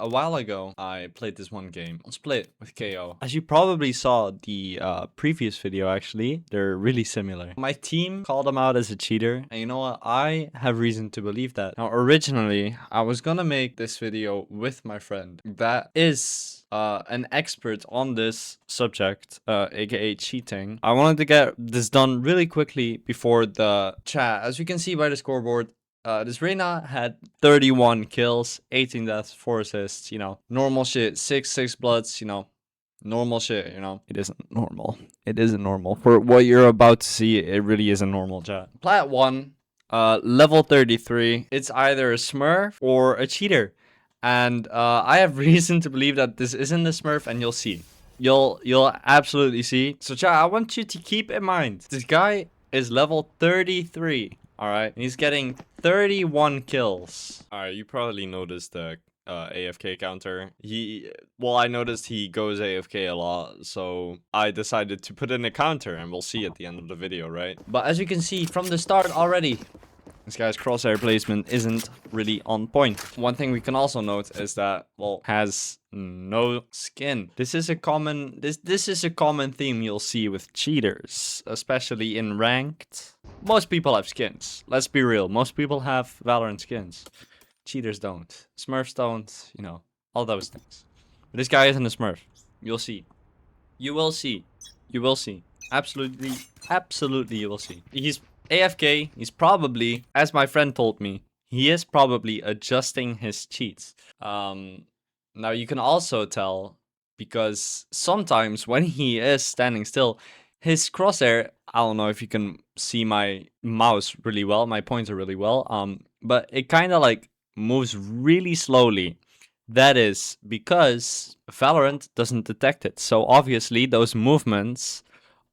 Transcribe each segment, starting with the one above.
a while ago, I played this one game, Split with KO. As you probably saw the previous video, actually, they're really similar. My team called him out as a cheater, and you know what? I have reason to believe that. Now, originally, I was gonna make this video with my friend that is an expert on this subject, aka cheating. I wanted to get this done really quickly before the chat. As you can see by the scoreboard, this Reyna had 31 kills, 18 deaths, 4 assists, you know, normal shit, 6 bloods, you know, normal shit, you know. It isn't normal. It isn't normal. For what you're about to see, it really isn't normal, chat. Plat 1, level 33. It's either a smurf or a cheater. And I have reason to believe that this isn't a smurf, and you'll see. You'll absolutely see. So chat, I want you to keep in mind, this guy is level 33. All right, and he's getting 31 kills. All right, you probably noticed the AFK counter. I noticed he goes AFK a lot, so I decided to put in a counter, and we'll see at the end of the video, right? But as you can see from the start already, this guy's crosshair placement isn't really on point. One thing we can also note is that, well, has no skin. This is a common theme you'll see with cheaters, especially in ranked. Most people have skins. Let's be real. Most people have Valorant skins. Cheaters don't. Smurfs don't, you know, all those things. But this guy isn't a smurf. You'll see. You will see. You will see. Absolutely you will see. He's AFK, he's probably, as my friend told me, he is probably adjusting his cheats. Now you can also tell, because sometimes when he is standing still, his crosshair, I don't know if you can see my mouse really well, my pointer really well, but it kind of like moves really slowly. That is because Valorant doesn't detect it. So obviously those movements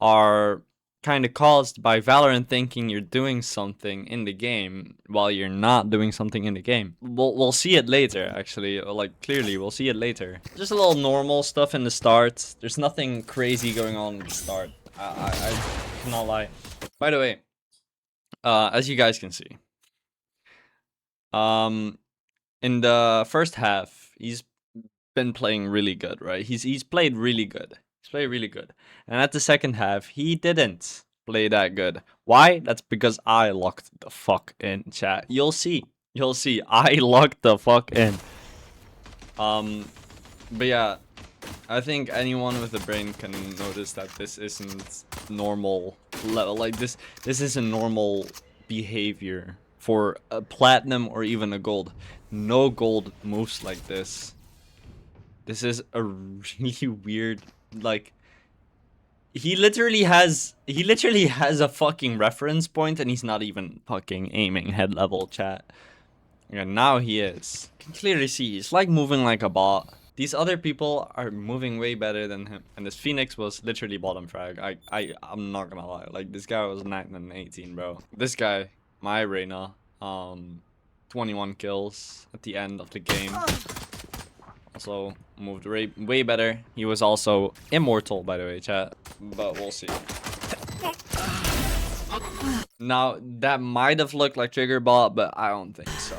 are kind of caused by Valorant thinking you're doing something in the game while you're not doing something in the game. We'll see it later, actually. Like, clearly, we'll see it later. Just a little normal stuff in the start. There's nothing crazy going on in the start. I cannot lie. By the way, as you guys can see, in the first half, he's been playing really good, right? He's played really good. He's played really good. And at the second half, he didn't play that good. Why? That's because I locked the fuck in, chat. You'll see. You'll see. I locked the fuck in. But yeah, I think anyone with a brain can notice that this isn't normal level. Like this isn't normal behavior for a platinum or even a gold. No gold moves like this. This is a really weird, like, he literally has a fucking reference point and he's not even fucking aiming head level, chat. And now he is. You can clearly see he's like moving like a bot. These other people are moving way better than him. And this Phoenix was literally bottom frag. I'm not gonna lie. Like, this guy was 9 and 18, bro. This guy, my Reyna, 21 kills at the end of the game. Also moved way better. He was also immortal, by the way, chat. But we'll see. Now, that might have looked like trigger bot, but I don't think so.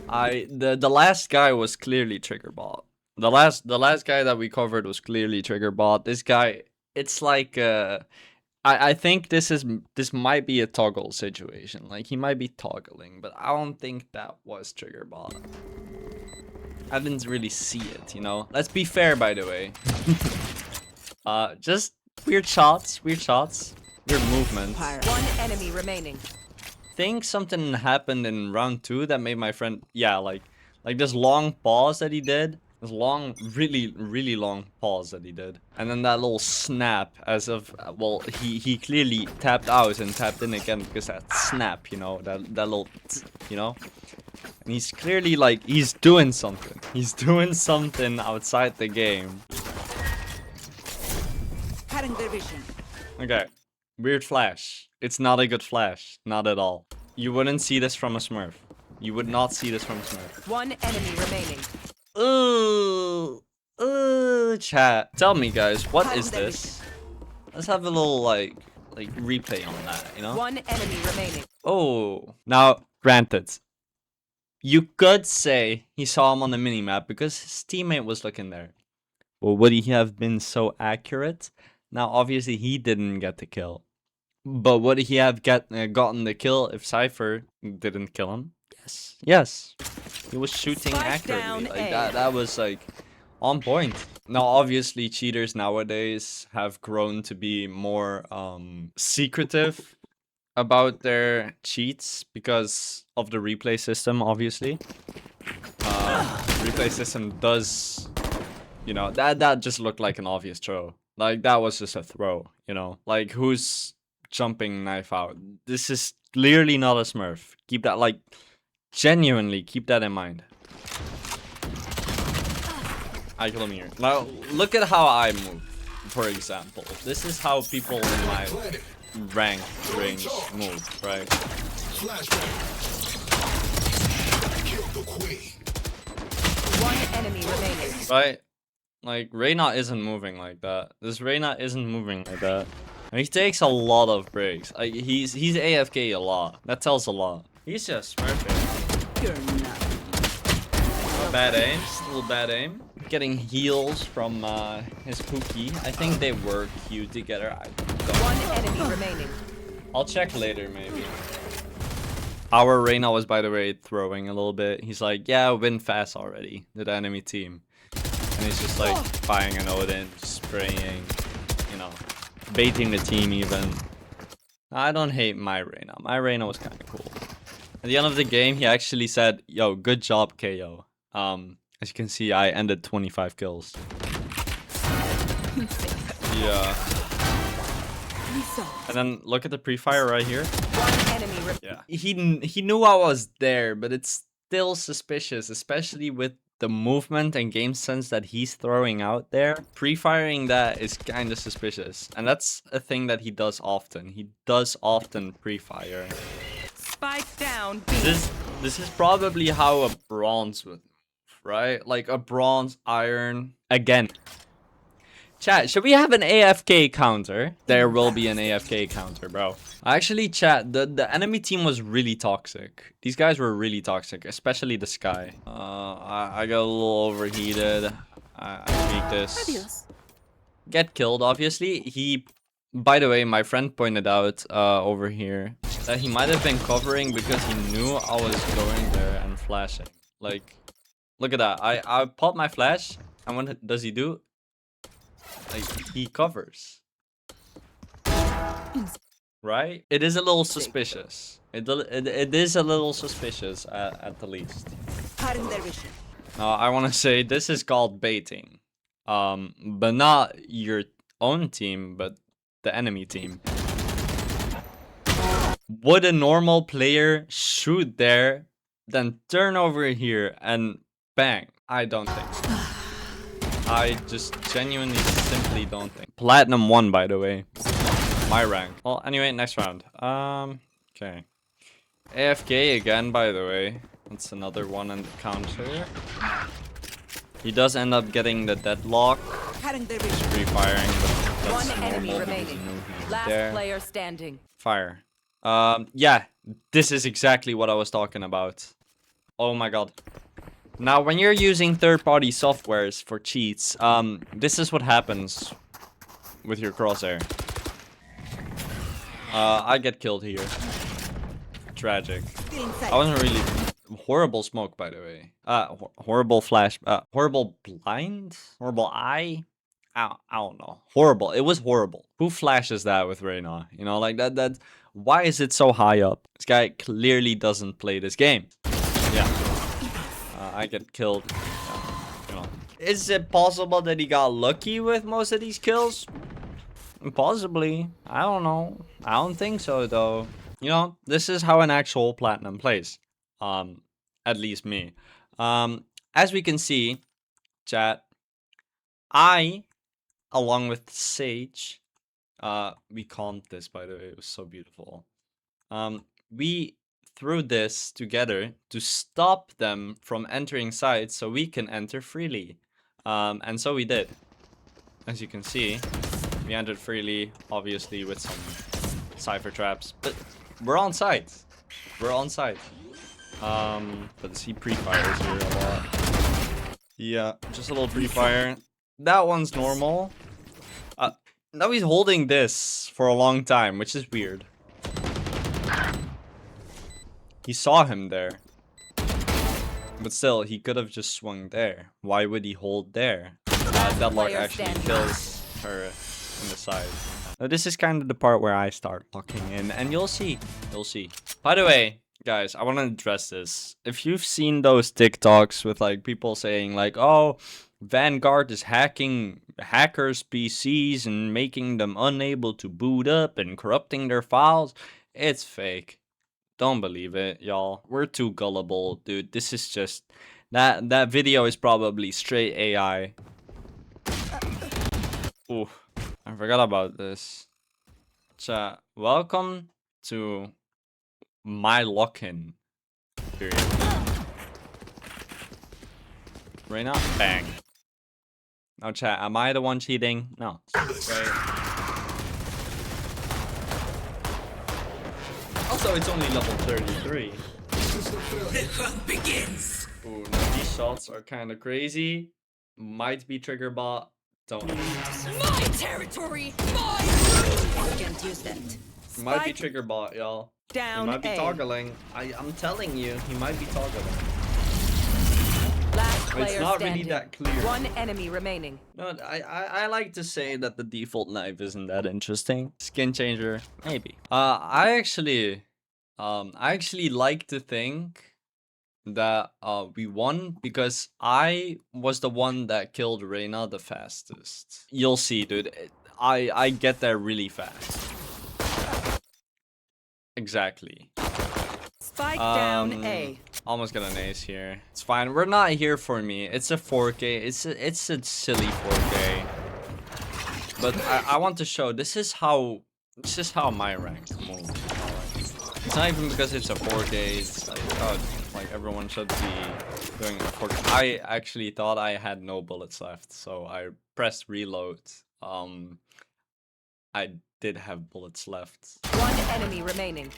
The last guy was clearly trigger bot. The last guy that we covered was clearly trigger bot. This guy, it's like I think this might be a toggle situation. Like, he might be toggling, but I don't think that was trigger bot. I didn't really see it, you know. Let's be fair, by the way. Just weird shots, weird movements. One enemy remaining. Think something happened in round 2 that made my friend, yeah, like this long pause that he did. This long, really long pause that he did. And then that little snap as of, well, he clearly tapped out and tapped in again because that snap, you know, that little, you know. And he's clearly like, he's doing something. He's doing something outside the game. Cutting their vision. Okay. Weird flash. It's not a good flash. Not at all. You wouldn't see this from a smurf. You would not see this from a smurf. One enemy remaining. Chat. Tell me, guys, what is this? Let's have a little, like replay on that, you know? One enemy remaining. Oh. Now, granted. You could say he saw him on the minimap because his teammate was looking there. Well, would he have been so accurate? Now, obviously, he didn't get the kill. But would he have gotten the kill if Cypher didn't kill him? Yes. Yes. He was shooting Spike accurately. down Like A. that was like on point. Now, obviously, cheaters nowadays have grown to be more secretive about their cheats because of the replay system, obviously. Replay system does, you know, that just looked like an obvious throw. Like that was just a throw, you know. Like who's jumping knife out? This is clearly not a smurf. Keep that, like, genuinely keep that in mind. I kill him here. Now look at how I move, for example. This is how people in my rank range move, right? One enemy remaining. Right? Like, Reyna isn't moving like that. This Reyna isn't moving like that. And he takes a lot of breaks. Like, he's AFK a lot. That tells a lot. He's just smurfing. You're not. Bad aim. Still bad aim. Getting heals from his Pookie. I think they were queued together. I don't One enemy remaining. I'll check later, maybe. Our Reyna was, by the way, throwing a little bit. He's like, yeah, win fast already, the enemy team. And he's just like buying an Odin, spraying, you know, baiting the team even. I don't hate my Reyna. My Reyna was kind of cool. At the end of the game, he actually said, yo, good job, KO. As you can see, I ended 25 kills. Yeah. And then look at the pre-fire right here. One enemy Yeah. He knew I was there, but it's still suspicious, especially with the movement and game sense that he's throwing out there. Pre-firing that is kind of suspicious. And that's a thing that he does often. He does often pre-fire. Spike down B. This is probably how a bronze would move, right? Like a bronze, iron. Again. Chat, should we have an AFK counter? There will be an AFK counter, bro. Actually, chat, the enemy team was really toxic. These guys were really toxic, especially the Sky. I got a little overheated. I peeked this. Adios. Get killed, obviously. By the way, my friend pointed out over here that he might have been covering because he knew I was going there and flashing. Like, look at that. I popped my flash, and what does he do? Like, he covers. Right? It is a little suspicious. It is a little suspicious at the least. I want to say this is called baiting. But not your own team, but the enemy team. Would a normal player shoot there, then turn over here and bang? I don't think so. I just genuinely simply don't think. Platinum 1, by the way. My rank. Well, anyway, next round. Okay. AFK again, by the way. That's another one on the counter. He does end up getting the deadlock. Pre-firing, but that's One enemy normal. remaining. Last There. player standing. Fire. Yeah, this is exactly what I was talking about. Oh my god. Now, when you're using third-party softwares for cheats, this is what happens with your crosshair. I get killed here. Tragic. I wasn't really... Horrible smoke, by the way. Horrible flash... horrible blind? Horrible eye? I don't know. Horrible. It was horrible. Who flashes that with Reyna? You know, like that... Why is it so high up? This guy clearly doesn't play this game. Yeah. I get killed. You know. Is it possible that he got lucky with most of these kills? Possibly. I don't know. I don't think so, though. You know, this is how an actual platinum plays. At least me. As we can see, chat, I, along with Sage, we comped this, by the way. It was so beautiful. We threw this together to stop them from entering sites so we can enter freely. And so we did. As you can see, we entered freely, obviously with some Cypher traps, but we're on site. We're on site. But he pre-fires here a lot. Yeah, just a little pre-fire. That one's normal. Now he's holding this for a long time, which is weird. He saw him there. But still, he could have just swung there. Why would he hold there? Deadlock actually kills her in the side. Now, this is kind of the part where I start locking in, and you'll see. You'll see. By the way, guys, I want to address this. If you've seen those TikToks with like people saying like, oh, Vanguard is hacking hackers' PCs and making them unable to boot up and corrupting their files, it's fake. Don't believe it, y'all. We're too gullible, dude. This is just... That video is probably straight AI. Ooh, I forgot about this. Chat, welcome to my lock-in period. Reyna, bang. Now chat, am I the one cheating? No. Right. Also, it's only level 33. The hunt begins. Ooh, now these shots are kind of crazy. Might be trigger bot. Don't know. My territory. My. Can't use that. Might be trigger bot, y'all. Down. He might be A. toggling. I'm telling you, he might be toggling. Last But player it's not standing. really that clear. One enemy remaining. No, I like to say that the default knife isn't that interesting. Skin changer, maybe. I actually like to think that we won because I was the one that killed Reyna the fastest. You'll see, dude. I get there really fast. Exactly. Spike down A. Almost got an ace here. It's fine. We're not here for me. It's a 4K. It's a silly 4K. But I want to show this is how my rank moves. It's not even because it's a 4K. It's like, oh, like everyone should be doing a 4K. I actually thought I had no bullets left, so I pressed reload. I did have bullets left. One enemy remaining.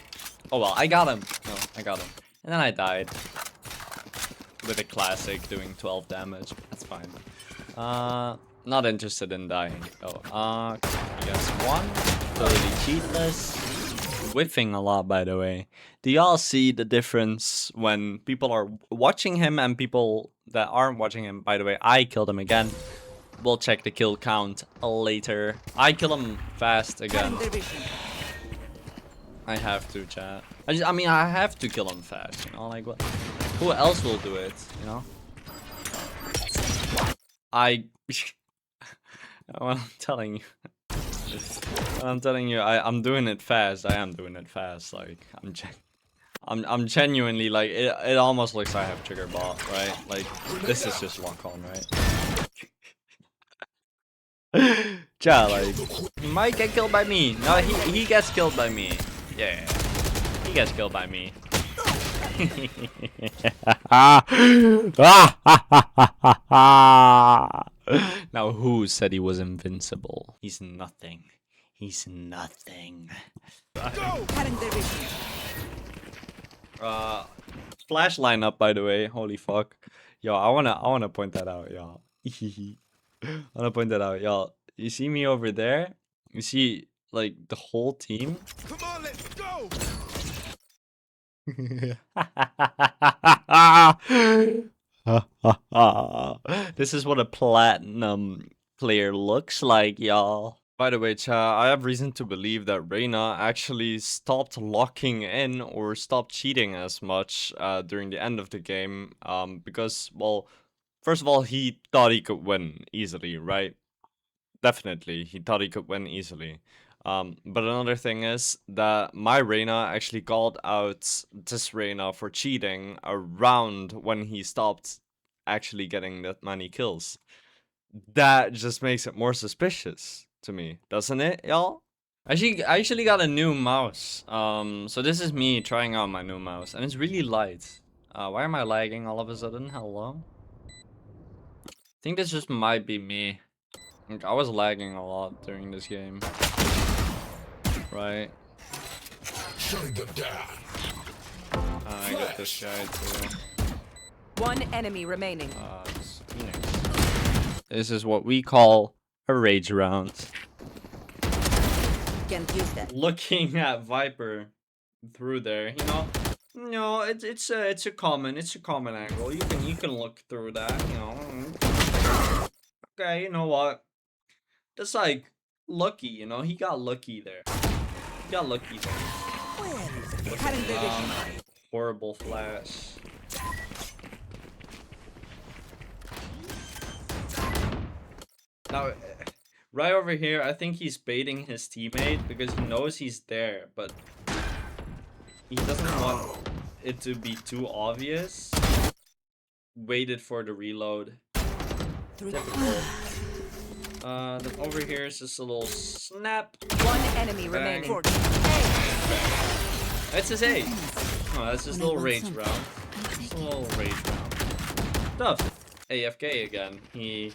Oh well, I got him. No, I got him. And then I died. With a classic doing 12 damage. That's fine. Not interested in dying. Oh, yes, one. Totally cheatless. Whiffing a lot, by the way. Do y'all see the difference when people are watching him and people that aren't watching him? By the way, I killed him again. We'll check the kill count later. I kill him fast again. I have to, chat. I mean, I have to kill him fast, you know? Like, what? Who else will do it, you know? What I'm telling you, I'm doing it fast. I am doing it fast. Like, I'm genuinely, like, it almost looks like I have trigger bot, right? Like, this is just lock on, right? Chat, like, he might get killed by me. No, he gets killed by me. Yeah, he gets killed by me. Now, who said he was invincible? He's nothing. He's nothing. Flash lineup, by the way. Holy fuck. Yo, I wanna point that out, y'all. I wanna point that out, y'all. You see me over there? You see, like, the whole team? Come on, let's go! This is what a platinum player looks like, y'all. By the way, chat, I have reason to believe that Reyna actually stopped locking in or stopped cheating as much during the end of the game. Because, well, first of all, he thought he could win easily, right? Definitely, he thought he could win easily. But another thing is that my Reyna actually called out this Reyna for cheating around when he stopped actually getting that many kills. That just makes it more suspicious to me, doesn't it, y'all? I actually got a new mouse. So this is me trying out my new mouse, and it's really light. Why am I lagging all of a sudden? Hello? I think this just might be me. Like, I was lagging a lot during this game. Right? Shutting them down. I get this guy too. One enemy remaining. It's Phoenix. This is what we call a rage round. Can't use that. Looking at Viper through there, you know. No, it's a common angle. You can look through that, you know. Okay, you know what? That's like lucky, you know. He got lucky there. He got lucky there. Horrible flash. Now, right over here, I think he's baiting his teammate because he knows he's there, but he doesn't want it to be too obvious. Waited for the reload. Typical. Then over here is just a little snap. One enemy remaining. That's his A. Oh, that's just a little rage round. Just a little rage round. Tough. AFK again. He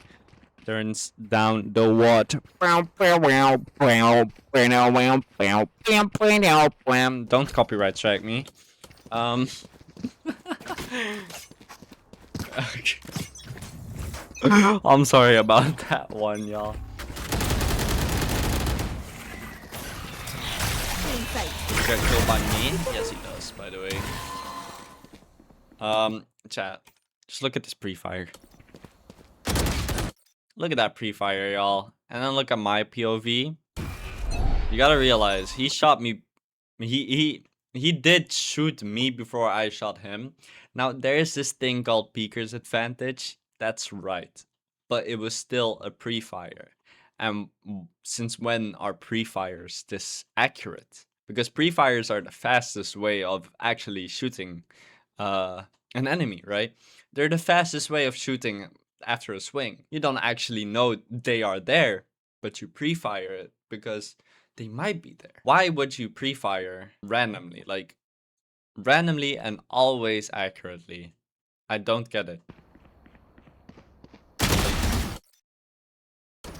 turns down the what? Don't copyright strike me. Okay. I'm sorry about that one, y'all. He got killed by me? Yes, he does, by the way. Chat. Just look at this pre-fire. Look at that pre-fire, y'all. And then look at my POV. You gotta realize, he shot me. He did shoot me before I shot him. Now, there's this thing called peeker's advantage. That's right. But it was still a pre-fire. And since when are pre-fires this accurate? Because pre-fires are the fastest way of actually shooting an enemy, right? They're the fastest way of shooting after a swing. You don't actually know they are there, but you pre-fire it because they might be there. Why would you pre-fire randomly? Like, randomly and always accurately. I don't get it.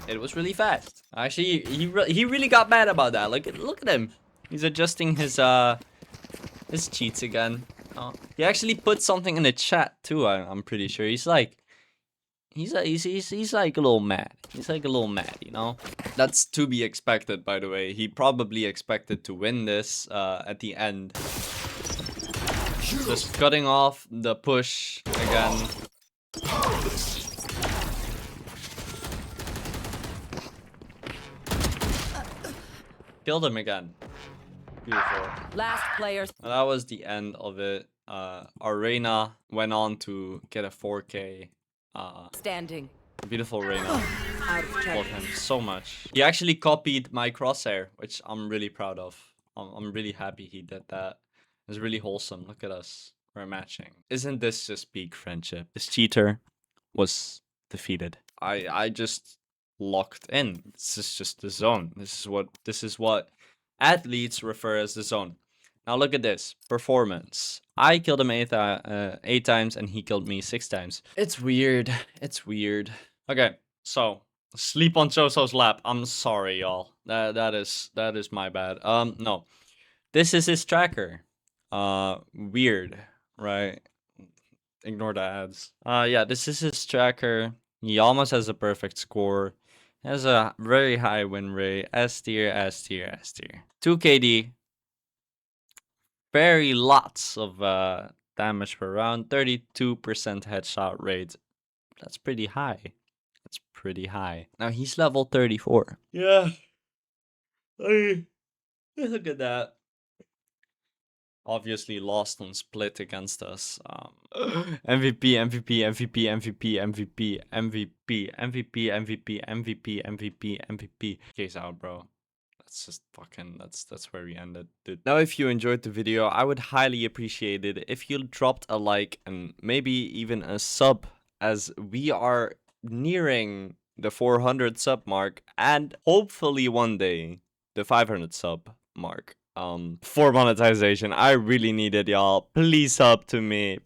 It was really fast. Actually, he really got mad about that. Look at him. He's adjusting his cheats again. Oh, he actually put something in the chat too. I'm pretty sure. He's like a little mad. He's like a little mad, you know. That's to be expected, by the way. He probably expected to win this at the end. Just cutting off the push again. Killed him again. Beautiful. Last players. And that was the end of it. Our went on to get a 4K. Standing. Beautiful Reyna. Out of Love charge. him so much. He actually copied my crosshair, which I'm really proud of. I'm really happy he did that. It's really wholesome. Look at us. We're matching. Isn't this just peak friendship? This cheater was defeated. I just locked in. This is just the zone. This is what athletes refer as the zone. Now look at this performance. I killed him 8 times and he killed me 6 times. It's weird. It's weird. Okay, so sleep on Choso's lap. I'm sorry, y'all. That is my bad. No, this is his tracker. Weird, right? Ignore the ads. Yeah, this is his tracker. He almost has a perfect score. He has a very high win rate. S tier, S tier, S tier. 2 KD. Very lots of damage per round. 32% headshot rate. That's pretty high. That's pretty high. Now he's level 34. Yeah. Look at that. Obviously lost on split against us. MVP, MVP, MVP, MVP, MVP, MVP, MVP, MVP, MVP, MVP, MVP. Case out, bro. That's just fucking, that's where we ended, dude. Now, if you enjoyed the video, I would highly appreciate it if you dropped a like and maybe even a sub, as we are nearing the 400 sub mark and hopefully one day the 500 sub mark. For monetization. I really need it, y'all. Please sub to me.